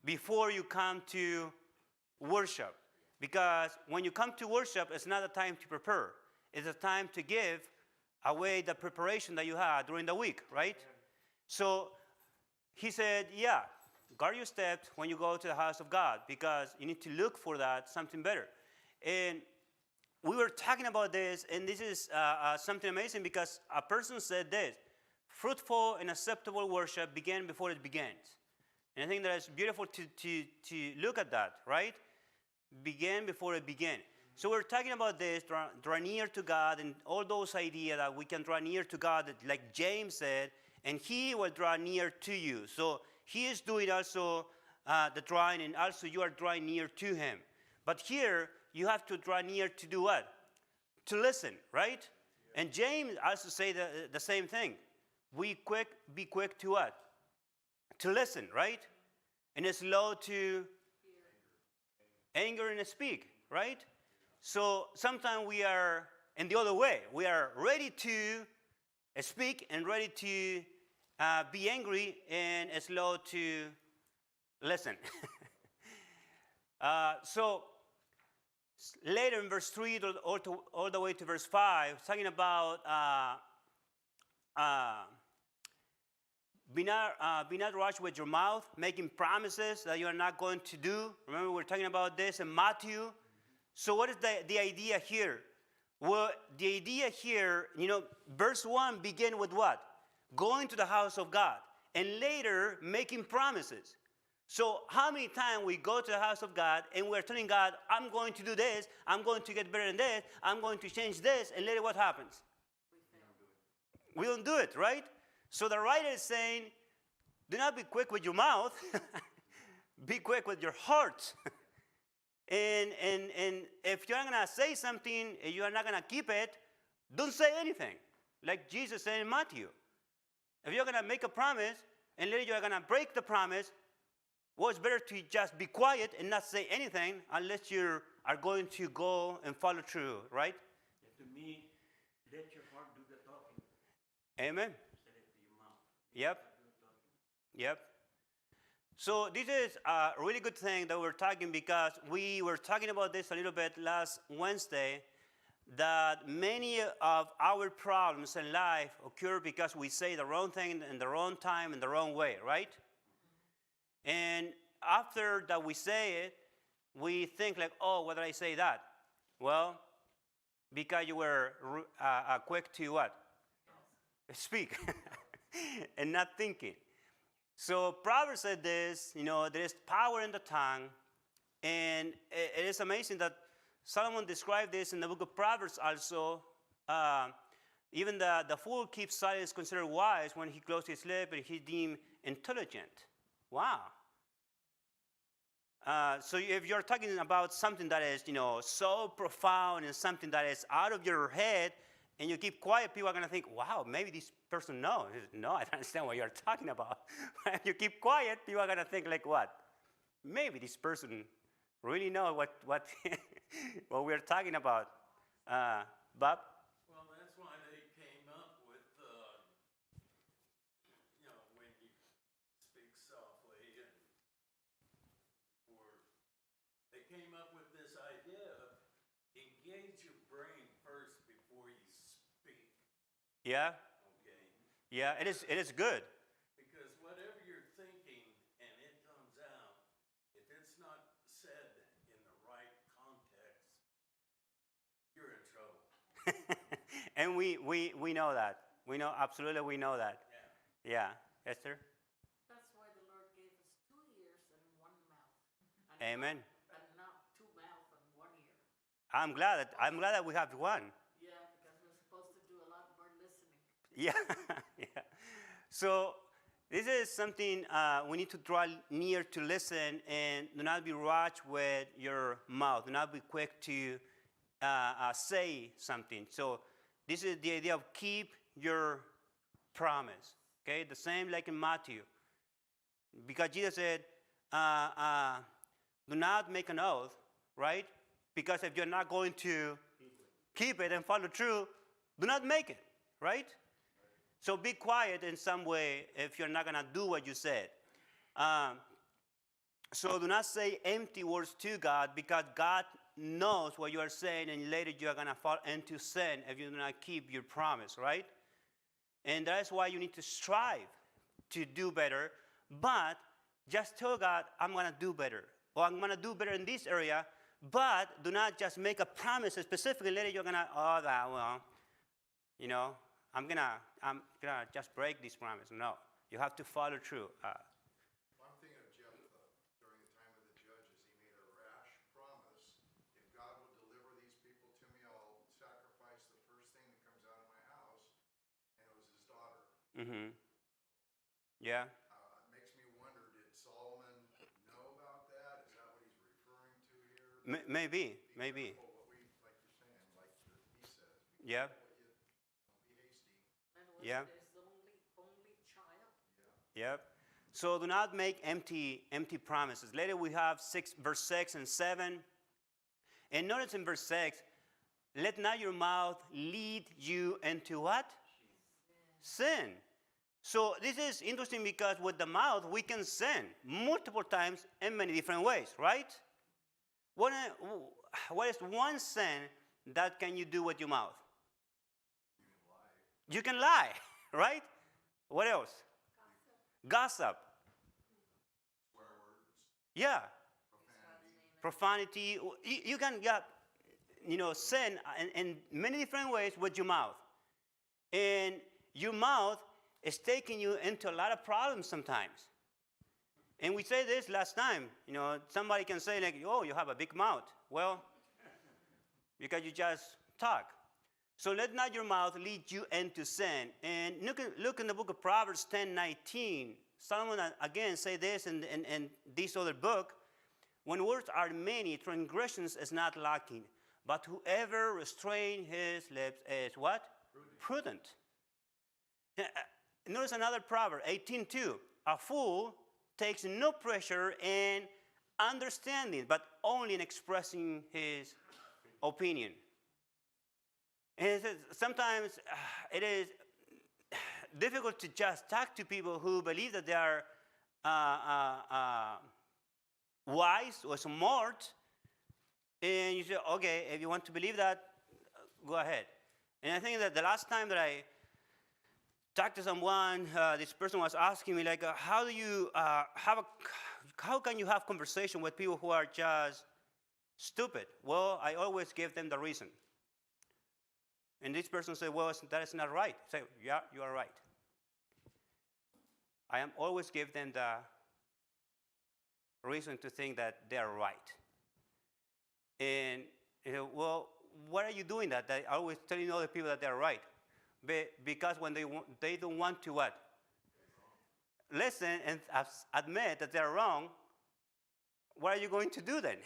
before you come to worship. Because when you come to worship, it's not a time to prepare. It's a time to give away the preparation that you had during the week, right? So he said, yeah, guard your steps when you go to the house of God, because you need to look for that, something better. And we were talking about this, and this is something amazing, because a person said this: fruitful and acceptable worship begin before it begins. And I think that it's beautiful to look at that, right? Begin before it began. So we're talking about this, draw near to God, and all those ideas that we can draw near to God, like James said, and he will draw near to you. So he is doing also the drawing, and also you are drawing near to him. But here, you have to draw near to do what? To listen, right? And James also say the same thing. Be quick to what? To listen, right? And slow to anger and speak, right? So sometimes we are in the other way. We are ready to speak and ready to be angry and slow to listen. So later in verse 3 all the way to verse 5, talking about be not rash with your mouth, making promises that you are not going to do. Remember, we're talking about this in Matthew. So what is the idea here? Well, the idea here, verse 1 begin with what? Going to the house of God, and later making promises. So how many times we go to the house of God and we're telling God, I'm going to do this, I'm going to get better than this, I'm going to change this, and later what happens? We don't do it, right? So the writer is saying, do not be quick with your mouth, be quick with your heart. And if you're not going to say something and you are not going to keep it, don't say anything. Like Jesus said in Matthew. If you're going to make a promise and later you're going to break the promise, well, it's better to just be quiet and not say anything unless you are going to go and follow through, right? To me, let your heart do the talking. Amen. Instead of your mouth. Yep. Yep. So this is a really good thing that we're talking, because we were talking about this a little bit last Wednesday, that many of our problems in life occur because we say the wrong thing in the wrong time in the wrong way, right? And after that we say it, we think like, oh, why did I say that? Well, because you were quick to what? Speak and not thinking. So Proverbs said this, there is power in the tongue, and it is amazing that Solomon described this in the book of Proverbs also. Even the fool keeps silence, considered wise when he closes his lip, and he deemed intelligent. Wow. So if you're talking about something that is, so profound and something that is out of your head, and you keep quiet, people are going to think, wow, maybe this person knows. No, I don't understand what you're talking about. If you keep quiet, people are going to think like what? Maybe this person really knows what what we're talking about. Bob? Well, that's why they came up with, when you speak softly, and they came up with this idea of engage your brain first before you speak. Yeah. Okay. Yeah, it is good. Because whatever you're thinking and it comes out, if it's not said in the right context, you're in trouble. And we know that. Absolutely we know that. Yeah. Yeah. Esther? That's why the Lord gave us 2 ears and 1 mouth. Amen. And not 2 mouths and 1 ear. I'm glad that we have one. Yeah, because we're supposed to do a lot more listening. Yeah. Yeah. So this is something we need to draw near to listen, and do not be rash with your mouth. Do not be quick to say something. So this is the idea of keep your promise. Okay, the same like in Matthew. Because Jesus said, do not make an oath, right? Because if you're not going to keep it and follow through, do not make it, right? So be quiet in some way if you're not going to do what you said. So do not say empty words to God, because God knows what you are saying, and later you are going to fall into sin if you do not keep your promise, right? And that's why you need to strive to do better. But just tell God, I'm going to do better. Or I'm going to do better in this area. But do not just make a promise specifically. Later you're going to, I'm going to just break this promise. No. You have to follow through. I'm thinking of Jephthah during the time of the judges. He made a rash promise. If God will deliver these people to me, I'll sacrifice the first thing that comes out of my house. And it was his daughter. Mm-hmm. Yeah. It makes me wonder, did Solomon know about that? Is that what he's referring to here? Maybe. What we, like you're saying, like he says. Yeah. Don't be hasty. And was Yeah. his only child? Yep. So do not make empty promises. Later we have verse 6 and 7. And notice in verse 6, let not your mouth lead you into what? Sin. So this is interesting, because with the mouth we can sin multiple times in many different ways, right? What is one sin that can you do with your mouth? You can lie, right? What else? Gossip. Swear words. Yeah. Profanity. Profanity. You can get, sin in many different ways with your mouth. And your mouth is taking you into a lot of problems sometimes. And we said this last time. Somebody can say, like, oh, you have a big mouth. Well, because you just talk. So let not your mouth lead you into sin. And look in the book of Proverbs 10:19. Solomon again say this in this other book. When words are many, transgressions is not lacking. But whoever restrains his lips is what? Prudent. Notice another proverb, 18:2. A fool takes no pleasure in understanding, but only in expressing his opinion. And it says sometimes it is difficult to just talk to people who believe that they are wise or smart. And you say, okay, if you want to believe that, go ahead. And I think that the last time that I talked to someone, this person was asking me, like, how can you have conversation with people who are just stupid? Well, I always give them the reason. And this person said, well, that is not right. I say, yeah, you are right. I am always give them the reason to think that they are right. And well, why are you doing that? I always telling other people that they are right. Because when they don't want to what? Listen and admit that they are wrong, what are you going to do then?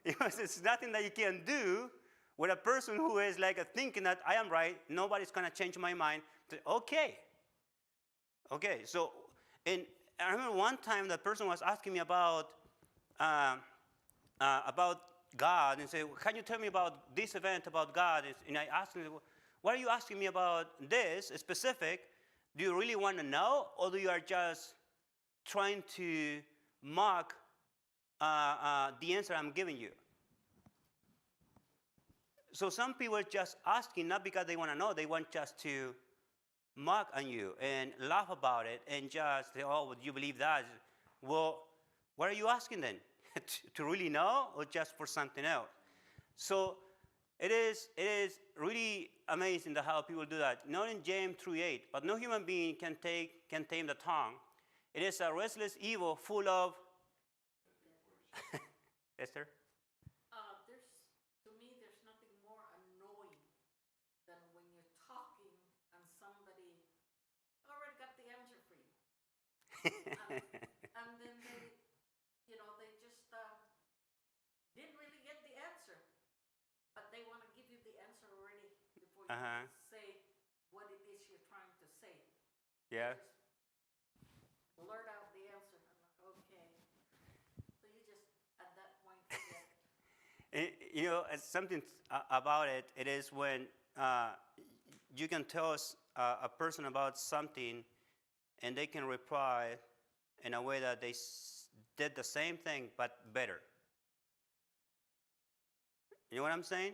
Because it's nothing that you can do with a person who is like thinking that I am right, nobody's going to change my mind. Okay. So, and I remember one time the person was asking me about God, and said, can you tell me about this event about God? And I asked him, why are you asking me about this specific? Do you really want to know, or do you are just trying to mock the answer I'm giving you? So some people are just asking not because they want to know, they want just to mock on you and laugh about it and just say, oh, would you believe that? Well, what are you asking then? To really know, or just for something else? So it is really amazing how people do that. Not in James 3:8, but no human being can tame the tongue. It is a restless evil full of Esther? To me, there's nothing more annoying than when you're talking and somebody already got the answer for you. And then they just didn't really get the answer, but they want to give you the answer already before you say what it is you're trying to say. Yeah. Just blurt out the answer. I'm like, okay. So you just, at that point, forget. Something about it. It is when you can tell a person about something, and they can reply in a way that they did the same thing but better. You know what I'm saying?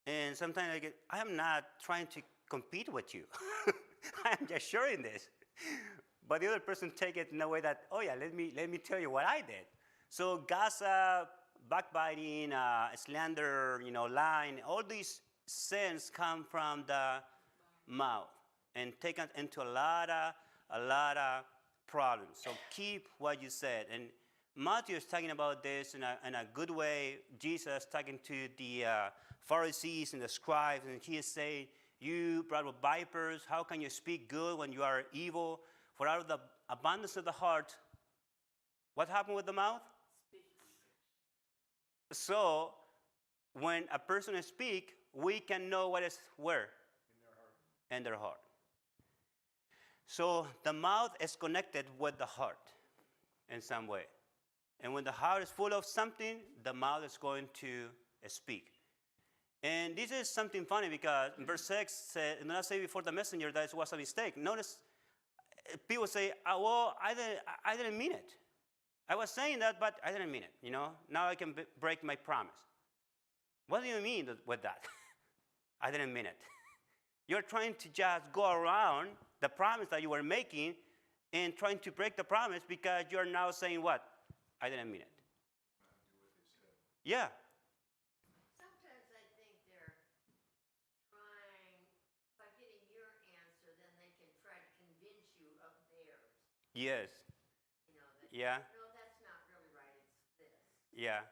And sometimes I am not trying to compete with you. I'm just sharing this. But the other person take it in a way that, oh yeah, let me tell you what I did. So gossip, backbiting, slander, lying, all these sins come from the mouth and take us into a lot of problems. So keep what you said. And Matthew is talking about this in a good way. Jesus talking to the Pharisees and the scribes, and he is saying, you brought up vipers, how can you speak good when you are evil? For out of the abundance of the heart, what happened with the mouth? So when a person speaks, we can know what is where? In their heart. So the mouth is connected with the heart in some way. And when the heart is full of something, the mouth is going to speak. And this is something funny because in verse 6 said, do not say before the messenger that it was a mistake. Notice people say, oh, well, I didn't mean it. I was saying that, but I didn't mean it. Now I can break my promise. What do you mean with that? I didn't mean it. You're trying to just go around the promise that you were making and trying to break the promise because you're now saying what? I didn't mean it. Yeah. Sometimes I think they're trying, by getting your answer, then they can try to convince you of theirs. Yes. Yeah. No, that's not really right, it's this. Yeah.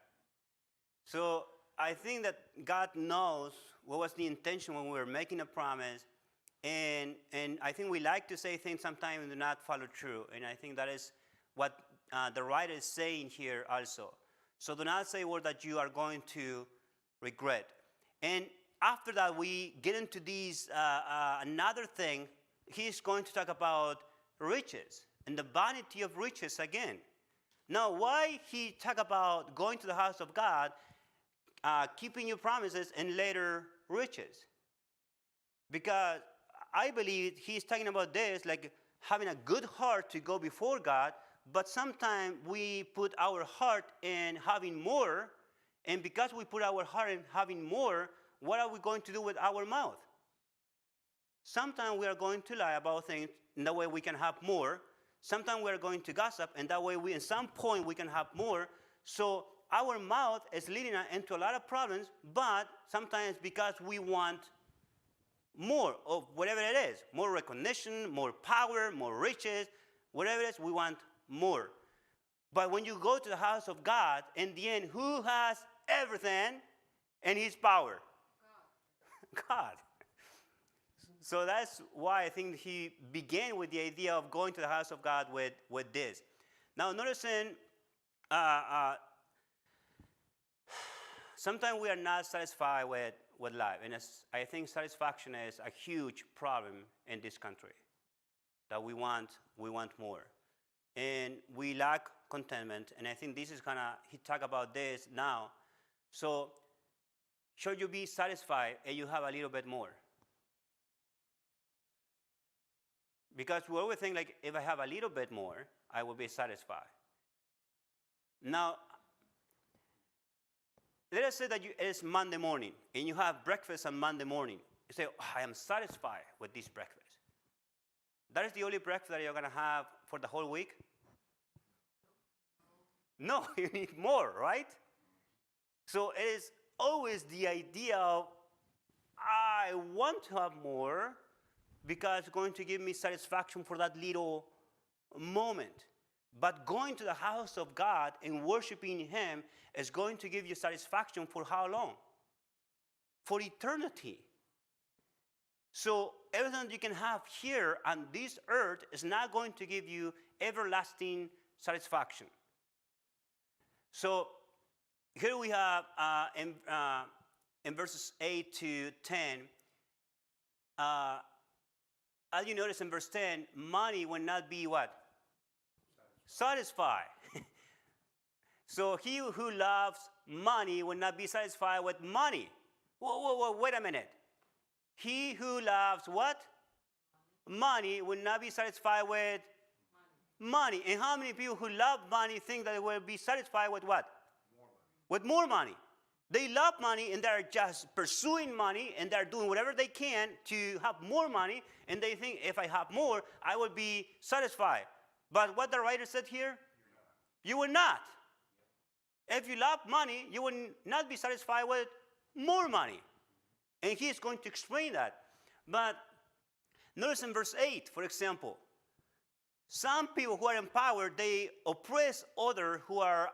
So I think that God knows what was the intention when we were making a promise. And I think we like to say things sometimes and do not follow through. And I think that is what the writer is saying here also. So do not say a word that you are going to regret. And after that, we get into these, another thing. He's going to talk about riches and the vanity of riches again. Now, why he talk about going to the house of God, keeping your promises, and later riches? Because I believe he's talking about this, like having a good heart to go before God, but sometimes we put our heart in having more, and because we put our heart in having more, what are we going to do with our mouth? Sometimes we are going to lie about things, and that way we can have more. Sometimes we are going to gossip, and that way at some point we can have more. So our mouth is leading us into a lot of problems, but sometimes because we want more of whatever it is, more recognition, more power, more riches, whatever it is, we want more. But when you go to the house of God, in the end, who has everything in his power? God. So that's why I think he began with the idea of going to the house of God with this. Now, noticing, sometimes we are not satisfied with life. And I think satisfaction is a huge problem in this country, that we want more. And we lack contentment. And I think this is he talk about this now. So, should you be satisfied and you have a little bit more? Because we always think, like, if I have a little bit more, I will be satisfied. Now, let us say that it is Monday morning, and you have breakfast on Monday morning. You say, oh, I am satisfied with this breakfast. That is the only breakfast that you're going to have for the whole week? No, you need more, right? So it is always the idea of, I want to have more, because it's going to give me satisfaction for that little moment. But going to the house of God and worshiping him is going to give you satisfaction for how long? For eternity. So everything you can have here on this earth is not going to give you everlasting satisfaction. So here we have in verses 8 to 10, as you notice in verse 10, money will not be what? Satisfied. So he who loves money will not be satisfied with money. Whoa, wait a minute. He who loves what? Money will not be satisfied with money. And how many people who love money think that they will be satisfied with what? More money. With more money. They love money and they're just pursuing money and they're doing whatever they can to have more money, and they think if I have more, I will be satisfied. But what the writer said here, you will not. If you love money, you will not be satisfied with more money. And he is going to explain that. But notice in verse 8, for example, some people who are empowered, they oppress others who are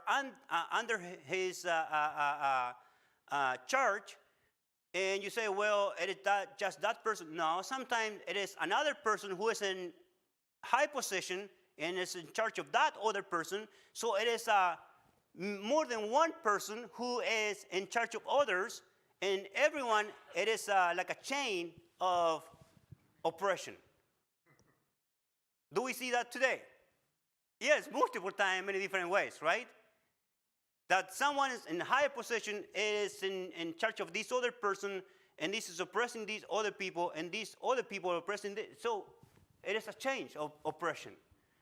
under his charge. And you say, well, it is just that person. No, sometimes it is another person who is in high position and is in charge of that other person. So it is more than one person who is in charge of others, and everyone, it is like a chain of oppression. Do we see that today? Yes, multiple times, many different ways, right? That someone is in higher position, is in charge of this other person, and this is oppressing these other people, and these other people are oppressing this. So it is a change of oppression.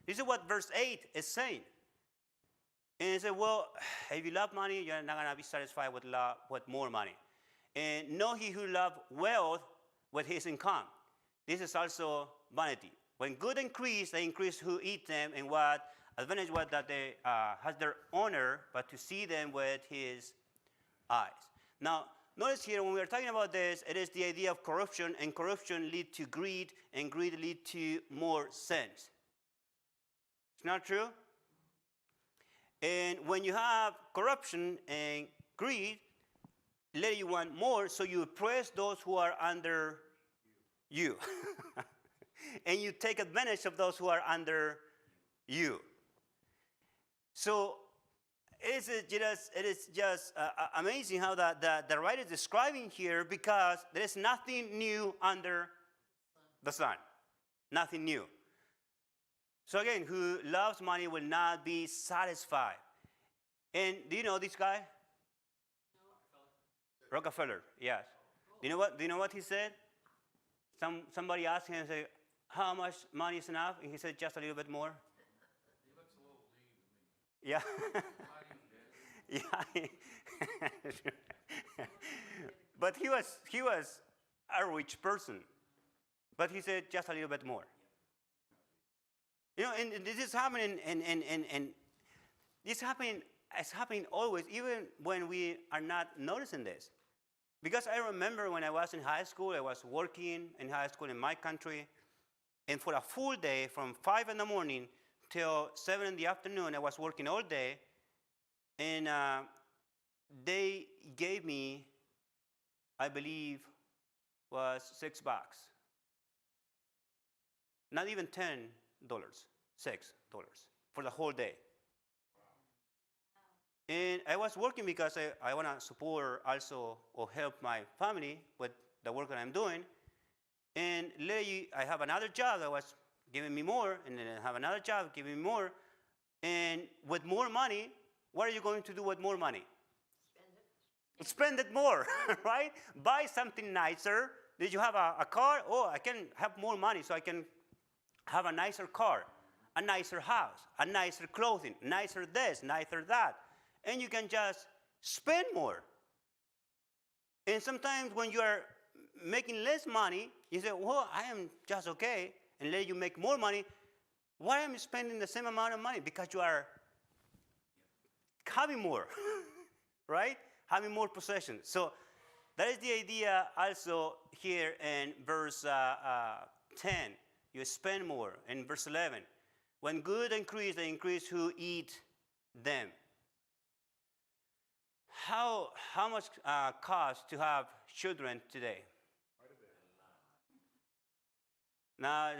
This is what verse 8 is saying. And it said, well, if you love money, you're not going to be satisfied with more money. And know he who loves wealth with his income. This is also vanity. When good increase, they increase who eat them, and what advantage was that they has their honor, but to see them with his eyes. Now, notice here, when we are talking about this, it is the idea of corruption, and corruption lead to greed, and greed lead to more sins. It's not true? And when you have corruption and greed, later you want more, so you oppress those who are under you. And you take advantage of those who are under you. So it is just amazing how the writer is describing here, because there is nothing new under the sun. Nothing new. So again, who loves money will not be satisfied. And do you know this guy? Rockefeller, yes. Do you know what he said? Somebody asked him, say, how much money is enough? And he said, just a little bit more. He looks a little lean to me. Yeah. Yeah. But he was a rich person. But he said, just a little bit more. You know, and this is happening, and this is happening always, even when we are not noticing this. Because I remember when I was in high school, I was working in high school in my country, and for a full day, from 5 in the morning till 7 in the afternoon, I was working all day, and they gave me, I believe, was $6. Not even $10. $6 for the whole day. Wow. And I was working because I want to support also or help my family with the work that I'm doing. And later I have another job that was giving me more, and then I have another job giving me more. And with more money, what are you going to do with more money? Spend it more, right? Buy something nicer. Did you have a car? Oh, I can have more money so I can have a nicer car, a nicer house, a nicer clothing, nicer this, nicer that. And you can just spend more. And sometimes when you are making less money, you say, well, I am just okay. And later you make more money. Why am I spending the same amount of money? Because you are having more, right? Having more possessions. So that is the idea also here in verse 10. You spend more. In verse 11, when good increase, they increase who eat them. How much costs to have children today? Now,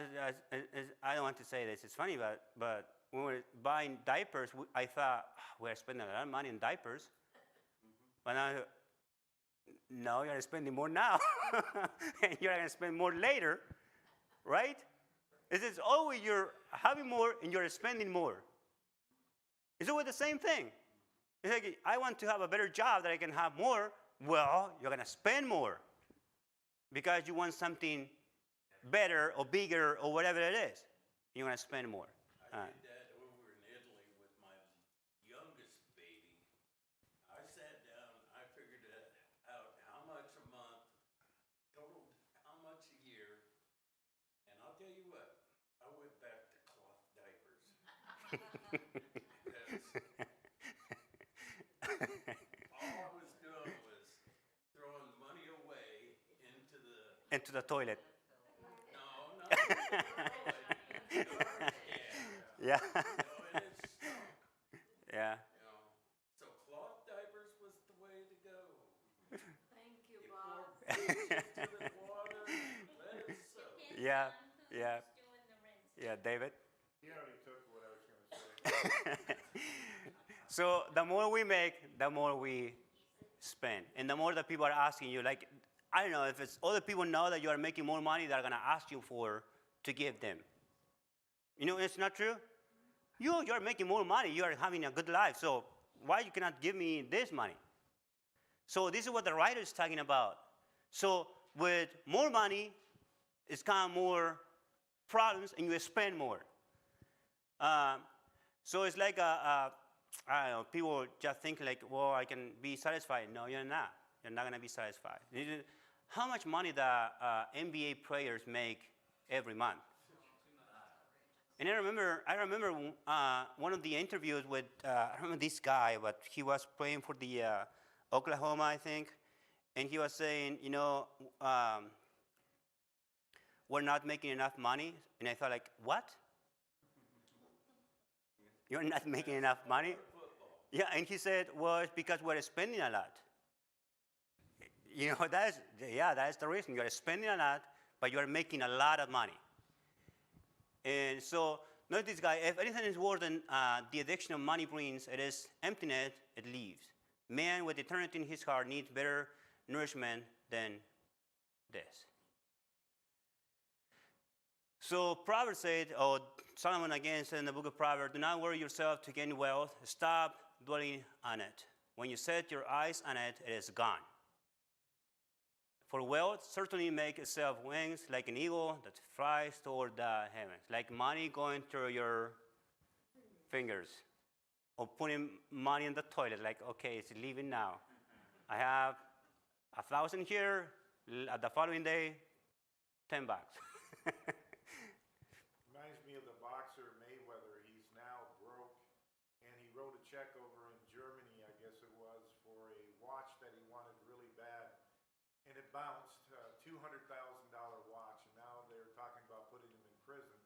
I don't want to say this. It's funny, but when we were buying diapers, I thought, we're spending a lot of money in diapers. But now, no, you're spending more now. And you're going to spend more later, right? It's always you're having more and you're spending more. It's always the same thing. It's like, I want to have a better job that I can have more. Well, you're going to spend more because you want something better or bigger or whatever it is. You're going to spend more. I did that All I was doing was throwing money away into the, Into the toilet. no, not into the toilet, into the garbage can. Yeah. And it stunk, Yeah. So cloth diapers was the way to go. Thank you, You Bob. pour bleach into the water, let it soak. Yeah. Yeah. Doing the rinse. Yeah, David. He already took what I was gonna say. So the more we make, the more we spend. And the more that people are asking you, like, I don't know, if it's other people know that you are making more money, they're gonna ask you for to give them. You know, it's not true. You're making more money, you are having a good life, so why you cannot give me this money? So this is what the writer is talking about. So with more money, it's kind of more problems, and you spend more. So it's like I don't know, people just think like, well, I can be satisfied. No, you're not. You're not gonna be satisfied. How much money the NBA players make every month? And I remember one of the interviews with I remember this guy, but he was playing for the Oklahoma, I think, and he was saying, you know, we're not making enough money, and I thought like, what? You're not making enough money? Yeah, and he said, well, it's because we're spending a lot. You know, that's the reason. You're spending a lot, but you're making a lot of money. And so, notice this guy, if anything is worse than the addiction of money brings, it is emptiness, it leaves. Man with eternity in his heart needs better nourishment than this. So Proverbs said, or Solomon again said in the book of Proverbs, do not worry yourself to gain wealth. Stop dwelling on it. When you set your eyes on it, it is gone. For wealth certainly makes itself wings like an eagle that flies toward the heavens. Like money going through your fingers. Or putting money in the toilet, like, okay, it's leaving now. I have 1,000 here, at the following day, $10. Reminds me of the boxer Mayweather. He's now broke, and he wrote a check over in Germany, I guess it was, for a watch that he wanted really bad, and it bounced, $200,000 watch, and now they're talking about putting him in prison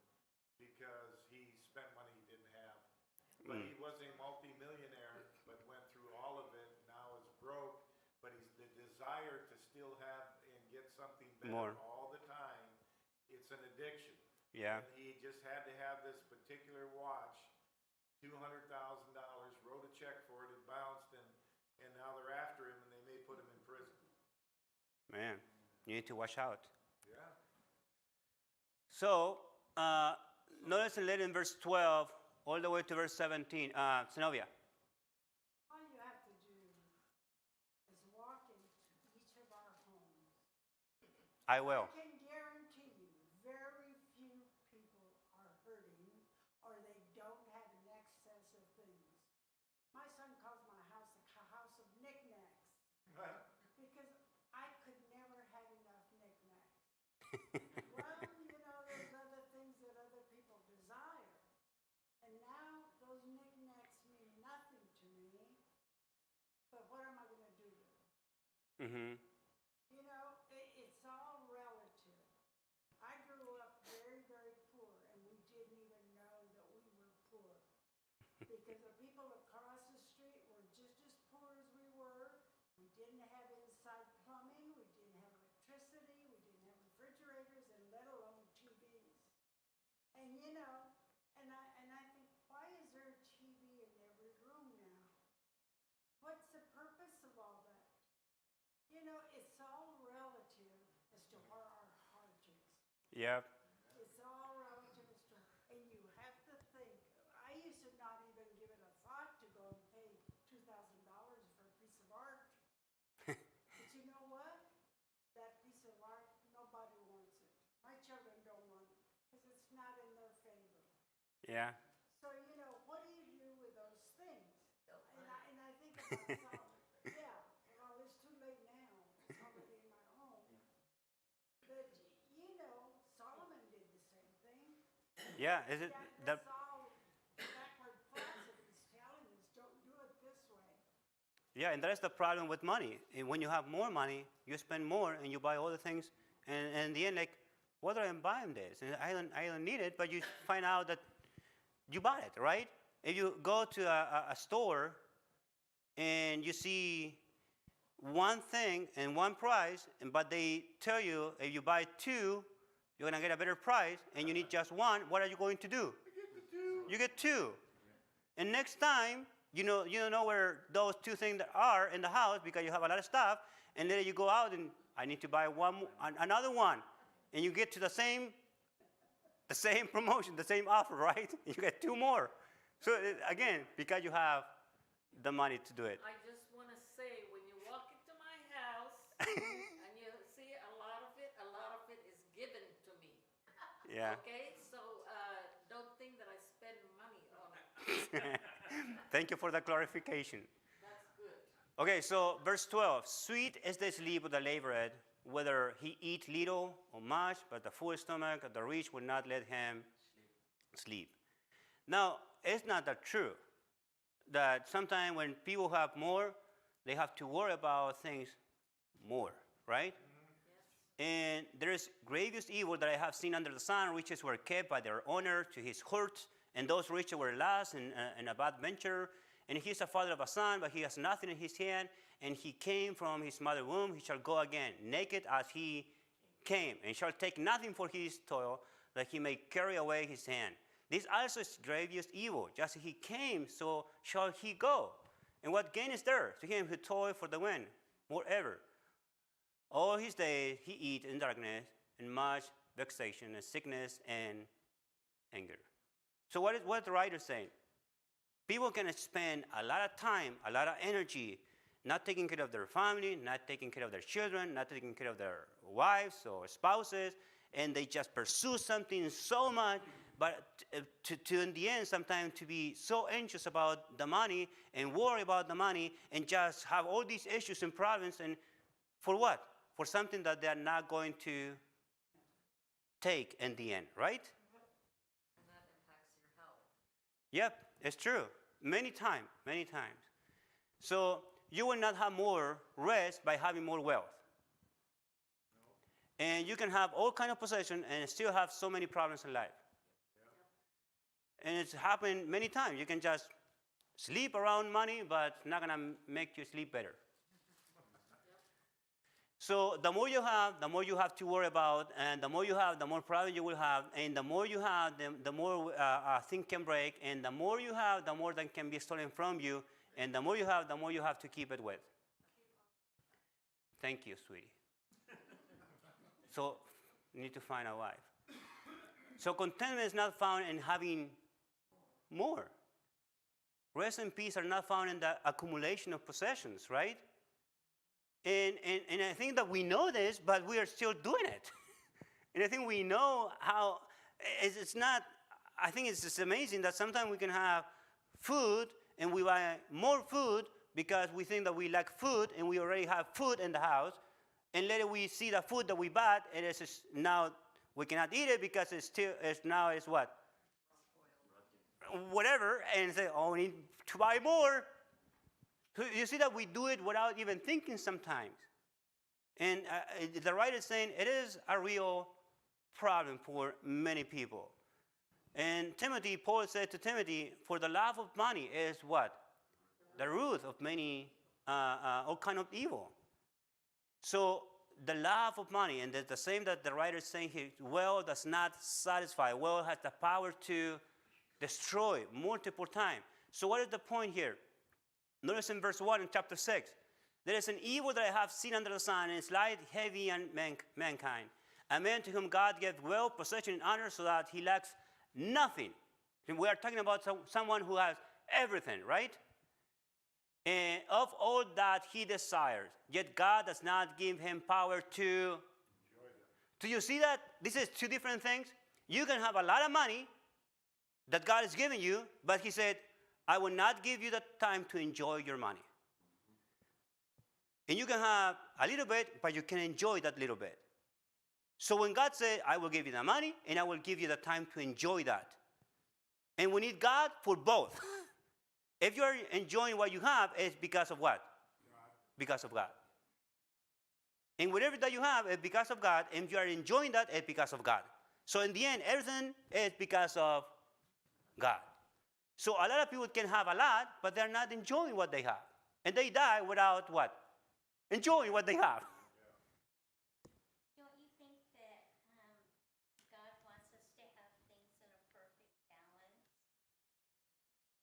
because he spent money he didn't have. But he was a multimillionaire, but went through all of it, now is broke, but he's the desire to still have and get something better More. all the time. It's an addiction. Yeah. And he just had to have this particular watch, $200,000, wrote a check for it, it bounced, and now they're after him, and they may put him in prison. Man, you need to watch out. Yeah. So, notice in verse 12, all the way to verse 17. Zenobia. All you have to do is walk into each of our homes. I will. I can guarantee you, very few people are hurting or they don't have an excess of things. My son calls my house a house of knickknacks because I could never have enough knickknacks. Well, you know, there's other things that other people desire. And now those knickknacks mean nothing to me. But what am I going to do with them? Mm-hmm. You know, it's all relative. I grew up very, very poor, and we didn't even know that we were poor. Because the people across the street were just as poor as we were. We didn't have inside plumbing, we didn't have electricity, we didn't have refrigerators, and let alone TVs. And you know, and I think, why is there a TV in every room now? What's the purpose of all that? You know, it's all relative as to where our heart is. Yep. It's all relative as to, and you have to think. I used to not even give it a thought to go and pay $2,000 for a piece of art. But you know what? That piece of art, nobody wants it. My children don't want it because it's not in their favor. Yeah. So, you know, what do you do with those things? And I think about Solomon. Yeah, well, it's too late now. It's already in my home. But, you know, Solomon did the same thing. Yeah. Is it the? That's all back Yeah, and that's the problem with money. And when you have more money, you spend more and you buy all the things, and in the end, like, what do I buying this? And I don't need it, but you find out that you bought it, right? If you go to a store and you see one thing and one price, but they tell you if you buy two, you're gonna get a better price, and you need just one, what are you going to do? You get two. And next time, you don't know where those two things are in the house because you have a lot of stuff, and then you go out and I need to buy another one, and you get to the same promotion, the same offer, right? You get two more. So again, because you have the money to do it. I just want to say, when you walk into my house and you see a lot of it is given to me. Yeah. Okay, so don't think that I spend money on it. Thank you for the clarification. That's good. Okay, so verse 12. Sweet is the sleep of the laborer, whether he eat little or much, but the full stomach of the rich will not let him sleep. Now, it's not that true that sometimes when people have more, they have to worry about things more, right? Yes. And there is grievous evil that I have seen under the sun. Riches were kept by their owner to his hurt, and those riches were lost in a bad venture. And he is a father of a son, but he has nothing in his hand, and he came from his mother's womb. He shall go again, naked as he came, and shall take nothing for his toil, that he may carry away his hand. This also is grievous evil. Just as he came, so shall he go. And what gain is there to him who toil for the wind? Moreover, all his days he eat in darkness, and much vexation, and sickness, and anger. So what is the writer saying? People can spend a lot of time, a lot of energy, not taking care of their family, not taking care of their children, not taking care of their wives or spouses, and they just pursue something so much, but to in the end, sometimes to be so anxious about the money and worry about the money and just have all these issues and problems, and for what? For something that they're not going to take in the end, right? And that impacts your health. Yep, it's true. Many times. So you will not have more rest by having more wealth. And you can have all kind of possession and still have so many problems in life. And it's happened many times. You can just sleep around money, but it's not gonna make you sleep better. So the more you have to worry about, and the more you have, the more problems you will have, and the more you have, the more things can break, and the more you have, the more that can be stolen from you, and the more you have to keep it with. Thank you, sweetie. So you need to find a wife. So contentment is not found in having more. Rest and peace are not found in the accumulation of possessions, right? And I think that we know this, but we are still doing it. And I think we know how, it's not, I think it's just amazing that sometimes we can have food and we buy more food because we think that we lack food and we already have food in the house. And later we see the food that we bought and it's just, now we cannot eat it because it's what? Whatever, and say, oh, we need to buy more. You see that we do it without even thinking sometimes. And the writer is saying it is a real problem for many people. And Paul said to Timothy, for the love of money is what? The root of many, all kind of evil. So the love of money, and the same that the writer is saying here, wealth does not satisfy. Wealth has the power to destroy multiple times. So what is the point here? Notice in verse 1 in chapter 6, there is an evil that I have seen under the sun, and it's light heavy on mankind. A man to whom God gave wealth, possession, and honor, so that he lacks nothing. And we are talking about someone who has everything, right? And of all that he desires, yet God does not give him power to enjoy that. Do you see that? This is two different things. You can have a lot of money that God is giving you, but he said, I will not give you the time to enjoy your money. And you can have a little bit, but you can enjoy that little bit. So when God said, I will give you the money, and I will give you the time to enjoy that. And we need God for both. If you're enjoying what you have, it's because of what? because of God. And whatever that you have is because of God, and you are enjoying that, it's because of God. So in the end, everything is because of God. So a lot of people can have a lot, but they're not enjoying what they have. And they die without what? Enjoying what they have. Don't you think that God wants us to have things in a perfect balance?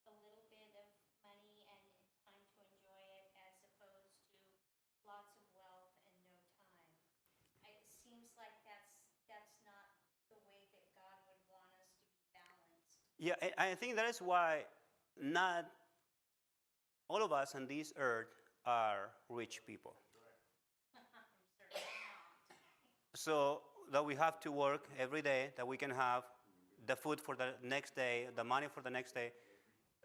A little bit of money and time to enjoy it as opposed to lots of wealth and no time. It seems like that's not the way that God would want us to be balanced. Yeah, I think that is why not all of us on this earth are rich people. I'm certainly not. So that we have to work every day, that we can have the food for the next day, the money for the next day.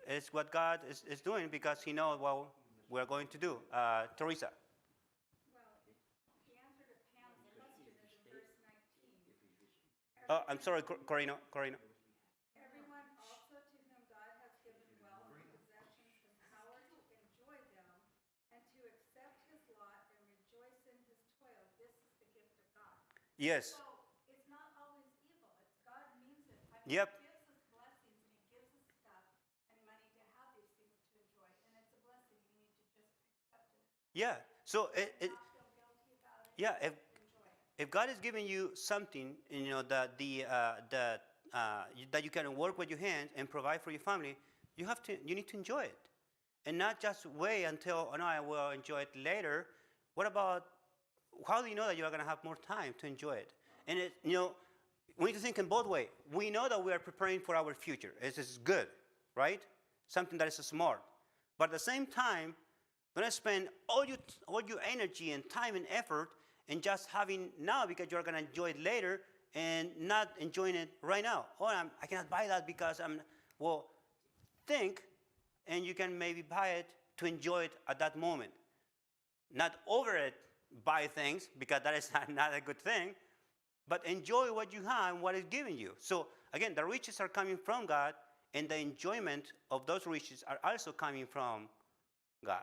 It's what God is doing because He knows what we're going to do. Teresa. Well, the answer to Pam's question is in verse 19. Oh, I'm sorry, Corina. Everyone also to whom God has given wealth and possessions and power to enjoy them and to accept his lot and rejoice in his toil, this is the gift of God. Yes. So it's not always evil. It's God means it. I mean, Yep. He gives us blessings and he gives us stuff and money to have these things to enjoy. And it's a blessing. We need to just accept it. Yeah. So Not feel guilty about it. yeah, Enjoy it. if God is giving you something, that that you can work with your hands and provide for your family, you need to enjoy it, and not just wait until I will enjoy it later. What about how do you know that you are going to have more time to enjoy it? And we need to think in both ways. We know that we are preparing for our future. This is good, right? Something that is smart, but at the same time, don't spend all your energy and time and effort in just having now because you're going to enjoy it later and not enjoying it right now. Oh, I cannot buy that because think, and you can maybe buy it to enjoy it at that moment. Not over it, buy things because that is not a good thing, but enjoy what you have and what is given you. So again, the riches are coming from God, and the enjoyment of those riches are also coming from God.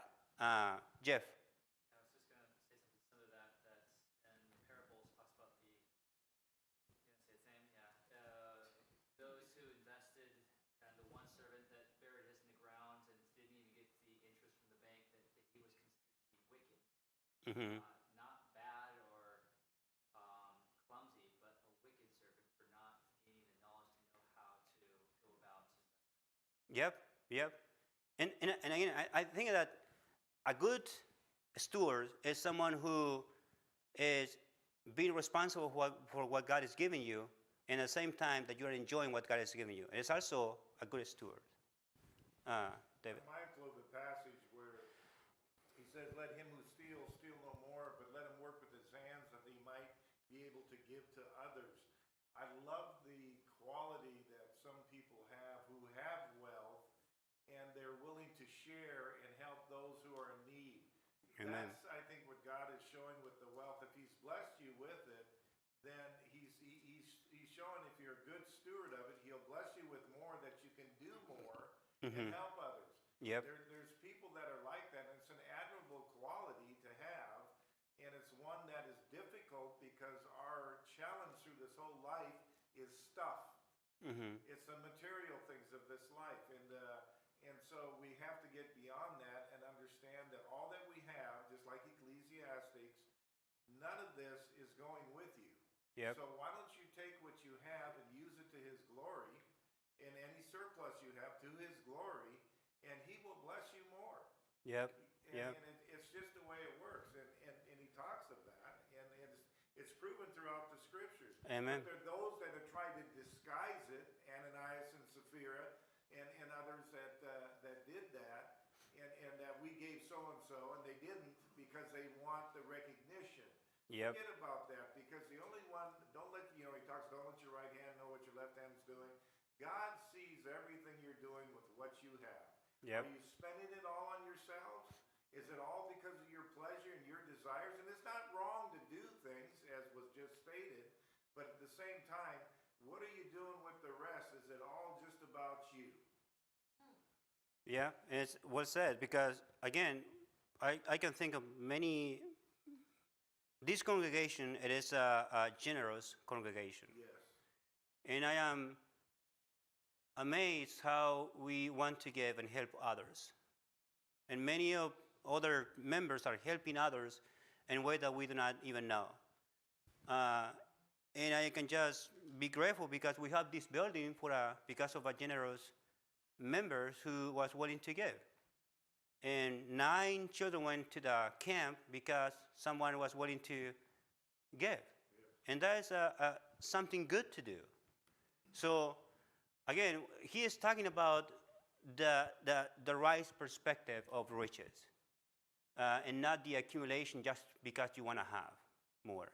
Jeff. I was just going to say something similar to that. That's in the parables talks about the. You gonna say the same? Yeah. Those who invested, and the one servant that buried his in the ground and didn't even get the interest from the bank, that he was considered to be wicked. Mm-hmm. Not bad or clumsy, but a wicked servant for not gaining the knowledge to know how to go about his investments. Yep. And again, I think that a good steward is someone who is being responsible for what God is giving you, and at the same time that you are enjoying what God is giving you. It's also a good steward. David. I'm mindful of the passage where he says, "Let him who steals steal no more, but let him work with his hands that he might be able to give to others." I love the quality that some people have who have wealth and they're willing to share and help those who are in need. Amen. That's, I think, what God is showing with the wealth. If he's blessed you with it, then he's showing if you're a good steward of it, he'll bless you with more that you can do more and help others. Yep. There's people that are like that, and it's an admirable quality to have, and it's one that is difficult because our challenge through this whole life is stuff. Mm-hmm. It's the material things of this life, and so we have to get beyond that and understand that all that we have, just like Ecclesiastes, none of this is going with you. Yep. So why don't you take what you have and use it to his glory, and any surplus you have to his glory, and he will bless you more. Yep. And it's just the way it works, and he talks of that, and it's proven throughout the scriptures. Amen. But there are those that have tried to disguise it, Ananias and Sapphira, and others that did that, and that we gave so-and-so, and they didn't because they want the recognition. Yep. Forget about that, because the only one, don't let your right hand know what your left hand is doing. God sees everything you're doing with what you have. Yep. Are you spending it all on yourselves? Is it all because of your pleasure and your desires? And it's not wrong to do things, as was just stated, but at the same time, what are you doing with the rest? Is it all just about you? Yeah, and it's well said because again, I can think of many. This congregation, it is a generous congregation. Yes. And I am amazed how we want to give and help others. And many of other members are helping others in ways that we do not even know. And I can just be grateful because we have this building because of a generous members who was willing to give. And 9 children went to the camp because someone was willing to give. And that is something good to do. So, again, he is talking about the right perspective of riches and not the accumulation just because you want to have more.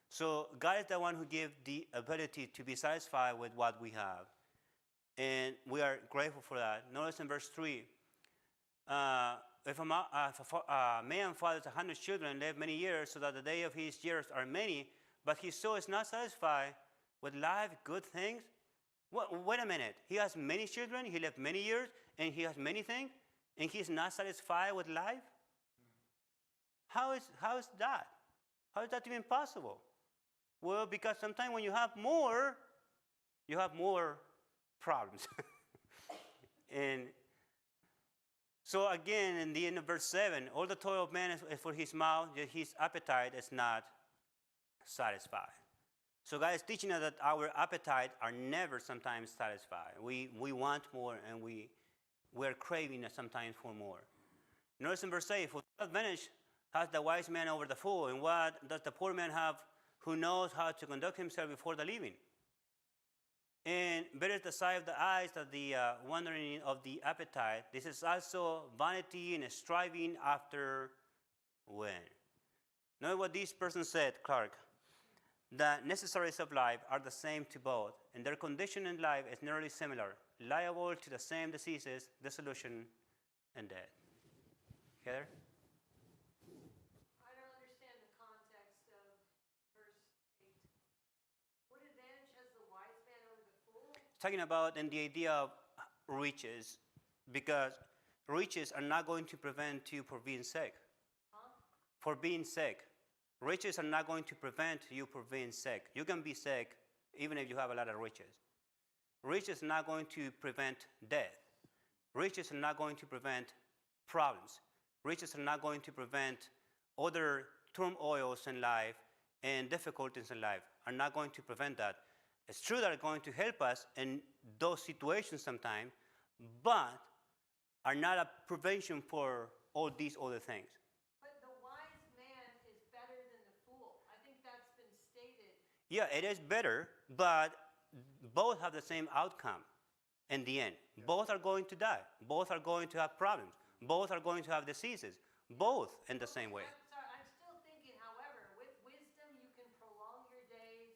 So, God is the one who gives the ability to be satisfied with what we have. And we are grateful for that. Notice in verse 3. If a man fathers 100 children, live many years, so that the day of his years are many, but his soul is not satisfied with life, good things. Wait a minute. He has many children, he lived many years, and he has many things, and he is not satisfied with life? How is that? How is that even possible? Well, because sometimes when you have more problems. And so again, in the end of verse 7, all the toil of man is for his mouth, yet his appetite is not satisfied. So God is teaching us that our appetite are never sometimes satisfied. We want more, and we're craving sometimes for more. Notice in verse 8, for what advantage has the wise man over the fool, and what does the poor man have who knows how to conduct himself before the living? And better is the sight of the eyes than the wandering of the appetite. This is also vanity and striving after wind. Know what this person said, Clark. The necessaries of life are the same to both, and their condition in life is nearly similar, liable to the same diseases, dissolution, and death. Heather? I don't understand the context of verse 8. What advantage has the wise man over the fool? Talking about in the idea of riches, because riches are not going to prevent you from being sick. Huh? For being sick. Riches are not going to prevent you from being sick. You can be sick even if you have a lot of riches. Riches are not going to prevent death. Riches are not going to prevent problems. Riches are not going to prevent other turmoils in life and difficulties in life. Are not going to prevent that. It's true that they're going to help us in those situations sometimes, but are not a prevention for all these other things. But the wise man is better than the fool. I think that's been stated. Yeah, it is better, but both have the same outcome in the end. Yeah. Both are going to die. Both are going to have problems. Both are going to have diseases. Both in the same way. I'm sorry, I'm still thinking, however, with wisdom you can prolong your days.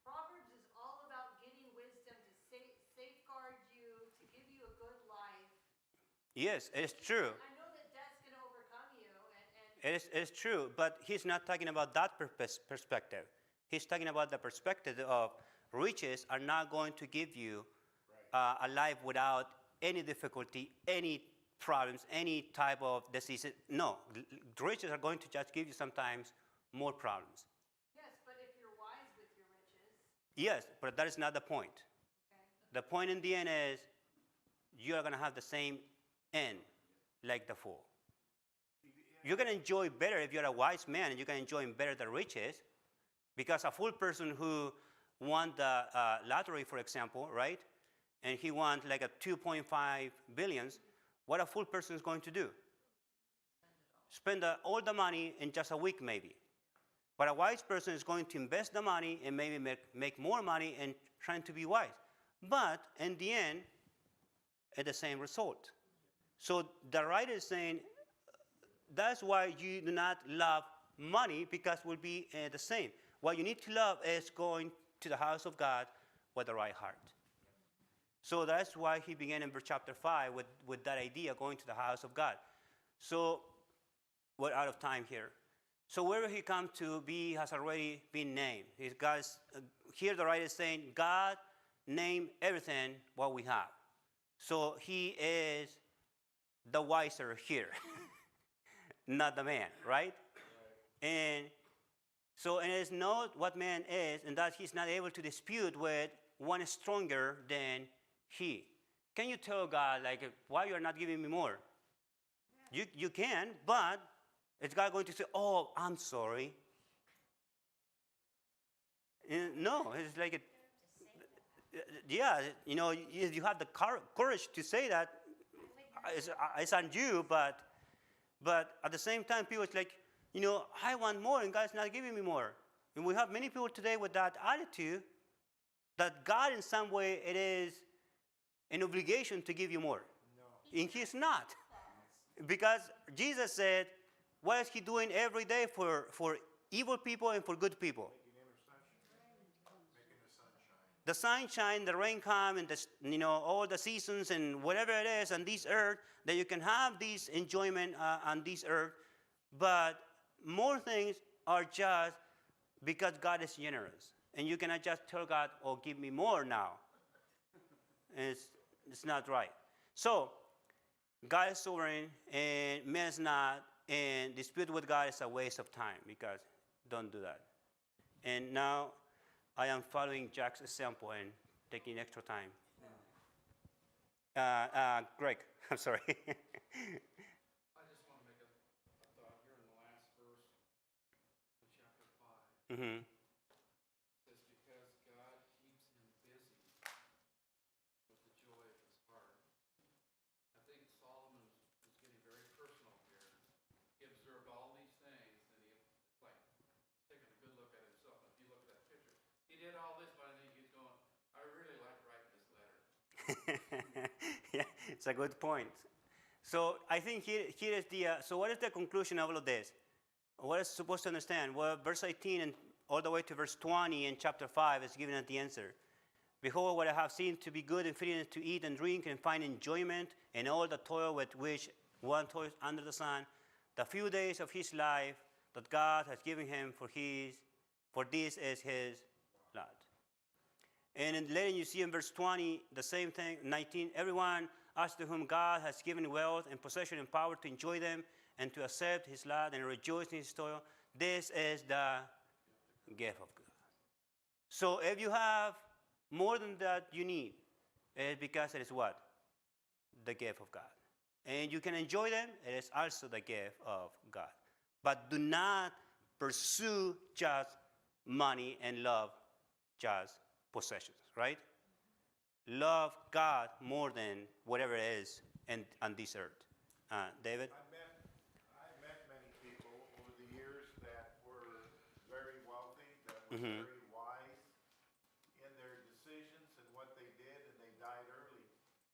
Proverbs is all about getting wisdom to safeguard you, to give you a good life. Yes, it is true. I know that death's going to overcome you. And It is true, but he's not talking about that perspective. He's talking about the perspective of riches are not going to give you a life without any difficulty, any problems, any type of disease. No, riches are going to just give you sometimes more problems. yes, but if you're wise with your riches, Yes, but that is not the point. okay. The point in the end is you are going to have the same end like the fool. You can enjoy better if you're a wise man, and you can enjoy better the riches, because a fool person who won the lottery, for example, right, and he won like a 2.5 billions, what a fool person is going to do? Spend all the money in just a week maybe. But a wise person is going to invest the money and maybe make more money and trying to be wise. But in the end, it's the same result. So the writer is saying, that's why you do not love money, because it will be the same. What you need to love is going to the house of God with the right heart. So that's why he began in chapter 5 with that idea, going to the house of God. So we're out of time here. So wherever he comes to be has already been named. Here the writer is saying, God named everything what we have. So he is the wiser here. not the man, right? And so, and it's not what man is, and that he's not able to dispute with one stronger than he. Can you tell God, like, why you are not giving me more? You can, but is God going to say, oh, I'm sorry? No, it's like, yeah, you have the courage to say that. It's on you, but at the same time, people, it's like, I want more, and God's not giving me more. And we have many people today with that attitude that God, in some way, it is an obligation to give you more. No. And He's not. Because Jesus said, what is He doing every day for evil people and for good people? The sun shine, the rain come, and all the seasons and whatever it is on this earth, that you can have this enjoyment on this earth. But more things are just because God is generous. And you cannot just tell God, oh, give me more now. And it's not right. So, God is sovereign, and man is not, and dispute with God is a waste of time, because don't do that. And now, I am following Jack's example and taking extra time. Greg, I'm sorry. I just want to make a thought here in the last verse in chapter 5. Mm-hmm. It says, because God keeps him busy with the joy of his heart. I think Solomon was getting very personal here. He observed all these things, and he like taking a good look at himself. If you look at that picture, he did all this, but I think he's going, I really like writing this letter. Yeah, it's a good point. So I think here is the, so what is the conclusion of all of this? What is supposed to understand? Well, verse 18 and all the way to verse 20 in chapter 5 is giving us the answer. Behold, what I have seen to be good and fitting to eat and drink and find enjoyment in all the toil with which one toils under the sun, the few days of his life that God has given him for this is his lot. And later you see in verse 20, the same thing, 19, everyone as to whom God has given wealth and possession and power to enjoy them and to accept his lot and rejoice in his toil, this is the gift of God. So if you have more than that you need, it's because it is what? The gift of God. And you can enjoy them, it is also the gift of God. But do not pursue just money and love just possessions, right? Love God more than whatever it is on this earth. David? I've met many people over the years that were very wealthy, that was Mm-hmm. very